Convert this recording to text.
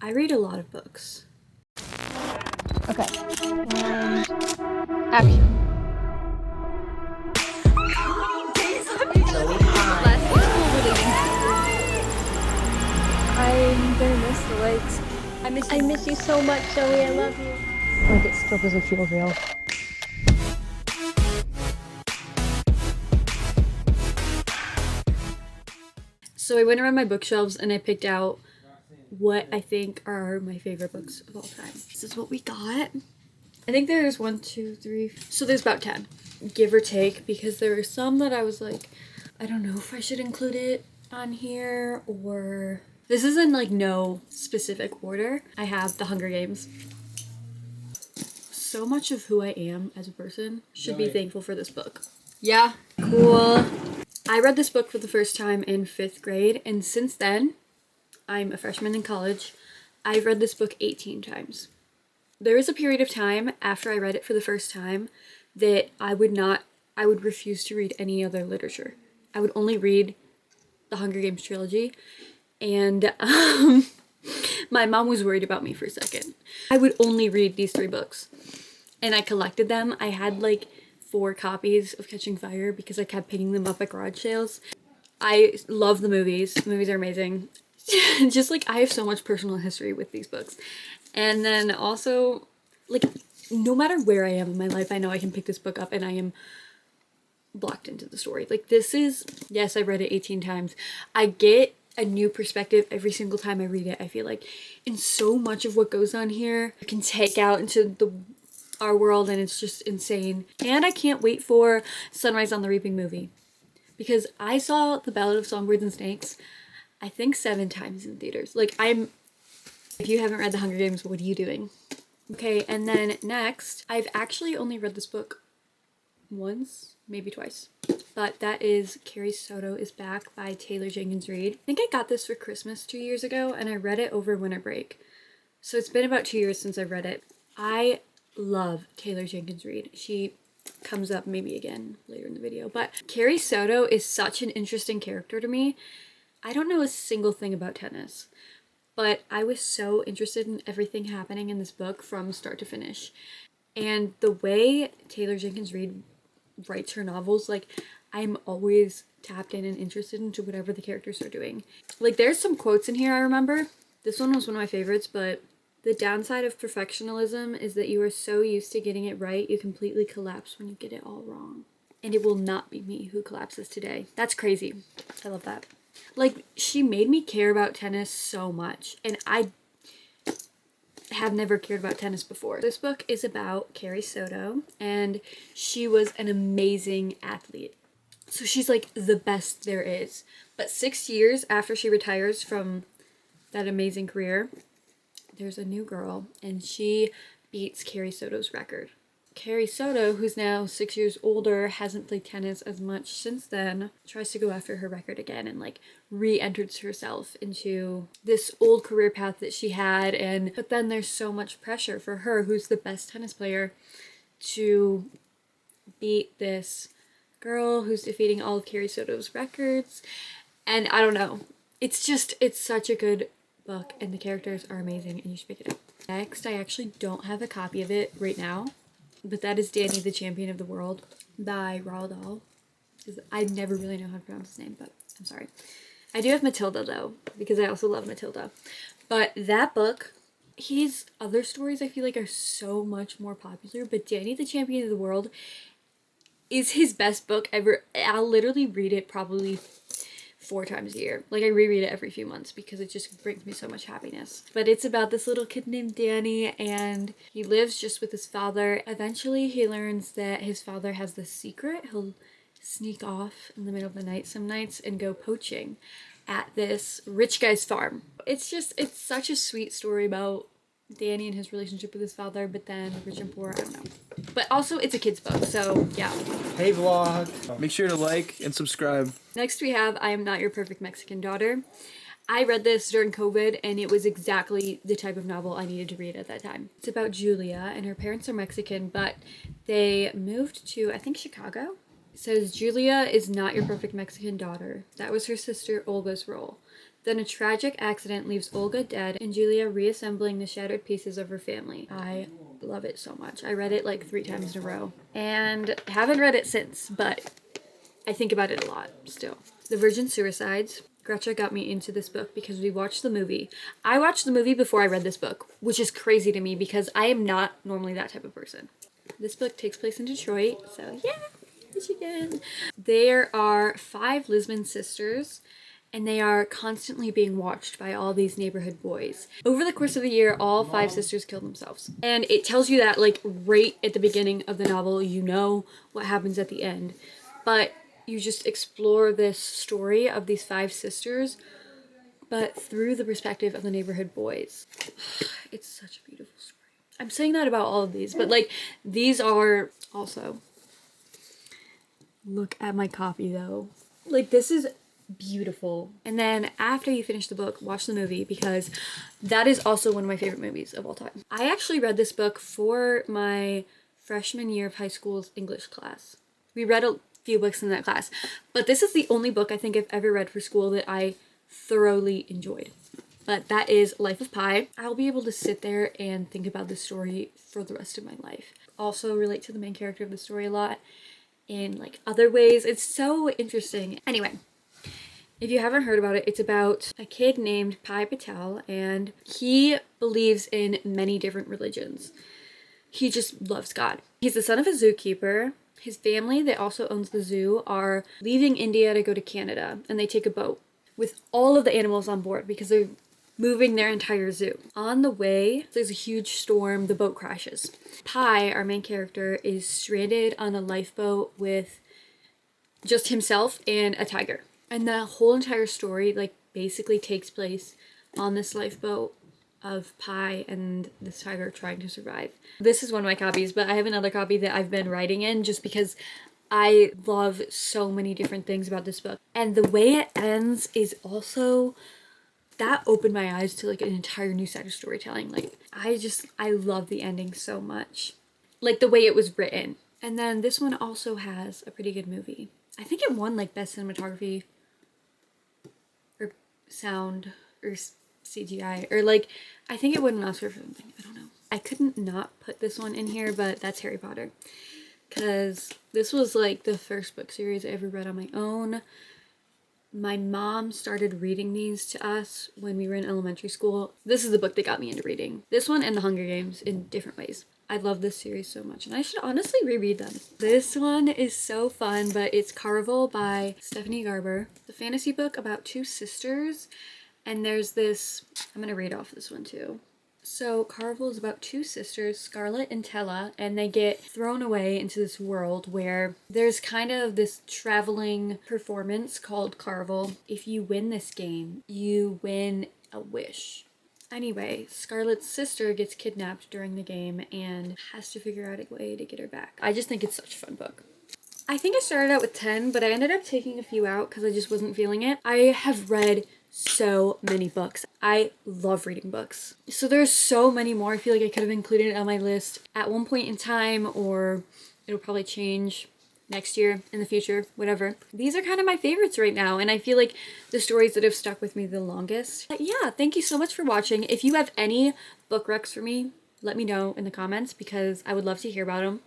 I read a lot of books. Okay. Action. I'm gonna miss the lakes. I miss you so much, Zoe. I love you. Like it still doesn't feel real. So I went around my bookshelves and I picked out what I think are my favorite books of all time. This is what we got. I think there's 1, 2, 3. So there's about 10, give or take, because there were some that I was like, I don't know if I should include it on here or. This is in like no specific order. I have The Hunger Games. So much of who I am as a person should be thankful for this book. Yeah, cool. I read this book for the first time in 5th grade, and since then, I'm a freshman in college. I've read this book 18 times. There was a period of time after I read it for the first time that I would refuse to read any other literature. I would only read the Hunger Games trilogy, and my mom was worried about me for a second. I would only read these 3 books, and I collected them. I had like 4 copies of Catching Fire because I kept picking them up at garage sales. I love the movies. The movies are amazing. Just like I have so much personal history with these books. And then also, like, no matter where I am in my life, I know I can pick this book up and I am blocked into the story. Like, this is, yes, I read it 18 times. I get a new perspective every single time I read it. I feel like in so much of what goes on here, you can take out into our world, and it's just insane. And I can't wait for Sunrise on the Reaping movie, because I saw The Ballad of Songbirds and Snakes, I think 7 times in theaters. Like, if you haven't read The Hunger Games, what are you doing? Okay, and then next, I've actually only read this book once, maybe twice, but that is Carrie Soto is Back by Taylor Jenkins Reid. I think I got this for Christmas 2 years ago, and I read it over winter break. So it's been about 2 years since I've read it. I love Taylor Jenkins Reid. She comes up maybe again later in the video, but Carrie Soto is such an interesting character to me. I don't know a single thing about tennis, but I was so interested in everything happening in this book from start to finish. And the way Taylor Jenkins Reid writes her novels, like, I'm always tapped in and interested into whatever the characters are doing. Like, there's some quotes in here I remember. This one was one of my favorites, but the downside of perfectionism is that you are so used to getting it right, you completely collapse when you get it all wrong. And it will not be me who collapses today. That's crazy. I love that. Like, she made me care about tennis so much, and I have never cared about tennis before. This book is about Carrie Soto, and she was an amazing athlete. So she's like the best there is. But 6 years after she retires from that amazing career, there's a new girl, and she beats Carrie Soto's record. Carrie Soto, who's now 6 years older, hasn't played tennis as much since then, tries to go after her record again and like re-enters herself into this old career path that she had. But then there's so much pressure for her, who's the best tennis player, to beat this girl who's defeating all of Carrie Soto's records. And I don't know. It's such a good book, and the characters are amazing, and you should pick it up. Next, I actually don't have a copy of it right now, but that is Danny the Champion of the World by Roald Dahl. I never really know how to pronounce his name, but I'm sorry. I do have Matilda, though, because I also love Matilda. But that book, his other stories I feel like are so much more popular, but Danny the Champion of the World is his best book ever. I'll literally read it probably 4 times a year. Like, I reread it every few months because it just brings me so much happiness. But it's about this little kid named Danny, and he lives just with his father. Eventually he learns that his father has this secret. He'll sneak off in the middle of the night some nights and go poaching at this rich guy's farm. It's such a sweet story about Danny and his relationship with his father, but then rich and poor, I don't know. But also, it's a kid's book, so yeah. Hey vlog! Make sure to like and subscribe. Next we have I Am Not Your Perfect Mexican Daughter. I read this during COVID, and it was exactly the type of novel I needed to read at that time. It's about Julia, and her parents are Mexican, but they moved to, I think, Chicago. It says, Julia is not your perfect Mexican daughter. That was her sister Olga's role. Then a tragic accident leaves Olga dead and Julia reassembling the shattered pieces of her family. I love it so much. I read it like 3 times in a row and haven't read it since, but I think about it a lot still. The Virgin Suicides. Gretcha got me into this book because we watched the movie. I watched the movie before I read this book, which is crazy to me because I am not normally that type of person. This book takes place in Detroit, so yeah, Michigan. There are 5 Lisbon sisters, and they are constantly being watched by all these neighborhood boys. Over the course of the year, all 5 sisters kill themselves. And it tells you that like right at the beginning of the novel, you know what happens at the end. But you just explore this story of these 5 sisters, but through the perspective of the neighborhood boys. It's such a beautiful story. I'm saying that about all of these, but like these are also, look at my copy though. Like this is beautiful. And then after you finish the book, watch the movie because that is also one of my favorite movies of all time. I actually read this book for my freshman year of high school's English class. We read a few books in that class, but this is the only book I think I've ever read for school that I thoroughly enjoyed. But that is Life of Pi. I'll be able to sit there and think about this story for the rest of my life. Also relate to the main character of the story a lot in like other ways. It's so interesting. Anyway, if you haven't heard about it, it's about a kid named Pi Patel, and he believes in many different religions. He just loves God. He's the son of a zookeeper. His family that also owns the zoo are leaving India to go to Canada, and they take a boat with all of the animals on board because they're moving their entire zoo. On the way, there's a huge storm, the boat crashes. Pi, our main character, is stranded on a lifeboat with just himself and a tiger. And the whole entire story like basically takes place on this lifeboat of Pi and this tiger trying to survive. This is one of my copies, but I have another copy that I've been writing in just because I love so many different things about this book. And the way it ends is also, that opened my eyes to like an entire new side of storytelling. Like I love the ending so much. Like the way it was written. And then this one also has a pretty good movie. I think it won like best cinematography or sound or CGI, or like I think it won an Oscar for something. I don't know. I couldn't not put this one in here, but that's Harry Potter, because this was like the first book series I ever read on my own. My mom started reading these to us when we were in elementary school. This is the book that got me into reading. This one and The Hunger Games in different ways. I love this series so much, and I should honestly reread them. This one is so fun, but it's Carvel by Stephanie Garber. It's a fantasy book about 2 sisters. And there's this, I'm going to read off this one too. So Carvel is about 2 sisters, Scarlet and Tella, and they get thrown away into this world where there's kind of this traveling performance called Carvel. If you win this game, you win a wish. Anyway, Scarlet's sister gets kidnapped during the game and has to figure out a way to get her back. I just think it's such a fun book. I think I started out with 10, but I ended up taking a few out because I just wasn't feeling it. I have read so many books. I love reading books. So there's so many more. I feel like I could have included it on my list at one point in time, or it'll probably change next year, in the future, whatever. These are kind of my favorites right now, and I feel like the stories that have stuck with me the longest. But yeah, thank you so much for watching. If you have any book recs for me, let me know in the comments because I would love to hear about them.